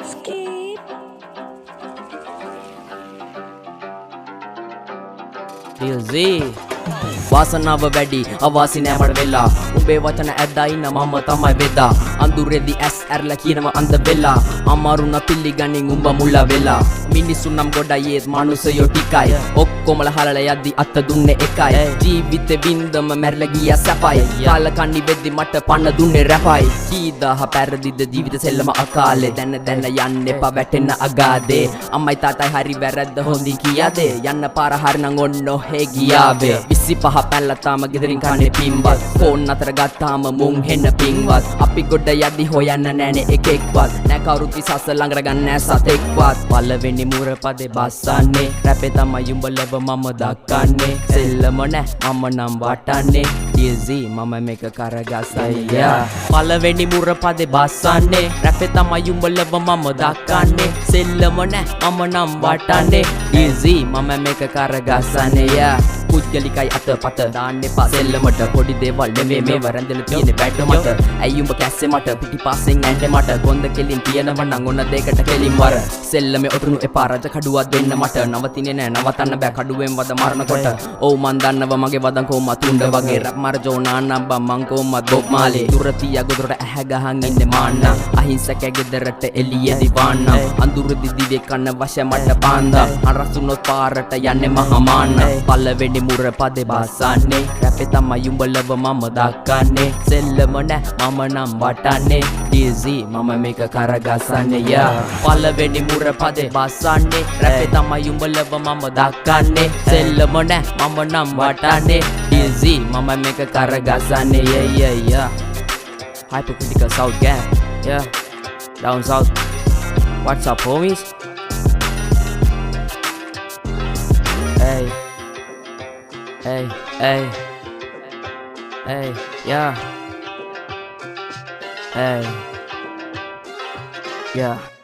Skip. DZ වාසනාව වැඩි අවාසි නෑ මට වෙලා උඹේ වචන ඇද්දා ඉන්න මම තමයි වෙදා අඳුරේදී ඇස් ඇරලා කියනවා අන්ද වෙලා අමාරුණ පිළිගනින් උඹ මුල්ලා වෙලා මිනිස්සු නම් ගොඩයි ඒත් මනුස්සයෝ ටිකයි ඔක්කොමල හලලා යද්දි අත දුන්නේ එකයි ජීවිතේ වින්දම මැරලා ගියා සැපයි කාල කන්නි වෙද්දි මට පන්න දුන්නේ රැපයි කීදාහ පැරදිද ජීවිත සෙල්ලම අකාලේ දැන දැන යන්න එපා වැටෙන්න අගාදේ අම්මයි තාත්තයි හරි වැරද්ද හොඳින් කියාදේ යන්න පාර හරිනම් ඔන්න ඔහේ ගියාවේ 25 පැල්ලා තාම ගෙදරින් කන්නේ පින්වත් ෆෝන් අතර ගත්තාම මුන් හෙන්න පින්වත් අපි ගොඩ යද්දි හොයන්න නෑනේ එකෙක්වත් නෑ කවුරුත් විසස ළඟට ගන්න නෑ සතෙක්වත් පළවෙනි මුරපදේ බස්සන්නේ රැපේ තමයි උඹ ලැබ මම දක්කන්නේ සෙල්ලම නෑ මම නම් වටන්නේ DZ මම මේක කරගසයි පළවෙනි මුරපදේ බස්සන්නේ රැපේ තමයි උඹ ලැබ මම දක්කන්නේ සෙල්ලම නෑ මම නම් වටන්නේ DZ මම මේක කරගසන්නේ පුද්ගලිකයි අතපත දාන්න එපා සෙල්ලමට පොඩි දේවල් නෙමේ මේ වරන්දල තියෙන බැට මට ඇයි උඹ කැස්සේ මට පිටිපස්සෙන් ඇන්ඩේ මට කොන්ද කෙලින් තියෙනව නම් ඔන්න දෙකට කෙලින් වර සෙල්ලමේ ඔටුනු එපා රජ කඩුවක් දෙන්න මට නවතින්නේ නෑ නවතන්න බෑ කඩුවෙන් වද මරනකොට ඔව් මන් දන්නව මගේ වදන් කොහොමත් තුණ්ඩ වගේ රැප් මර ජෝනානම් බම් මං කොහොමත් බොබ් මාලේ දුරතිය ගොදරට ඇහැ ගහන් ඉන්නේ මාන්න අහිංසක ගෙදරට එළිය දිවාන්න අඳුරදි දිවේ කන්න වශ මට පාන්දා අරසුනොත් පාරට යන්නේ මහමාන්න පළවෙනි මුරපදේ බස්සන්නේ රැපේ තමයි උඹ ලව මම දක්කන්නේ සෙල්ලම නෑ මම නම් වටන්නේ DZ මම මේක කරගසන්නේ පළවෙනි මුරපදේ බස්සන්නේ රැපේ තමයි උඹ ලව මම දක්කන්නේ සෙල්ලම නෑ මම නම් වටන්නේ DZ මම මේක කරගසන්නේ Hypercritical South Gang down south what's up homies hey Hey, hey, hey, yeah, hey, yeah.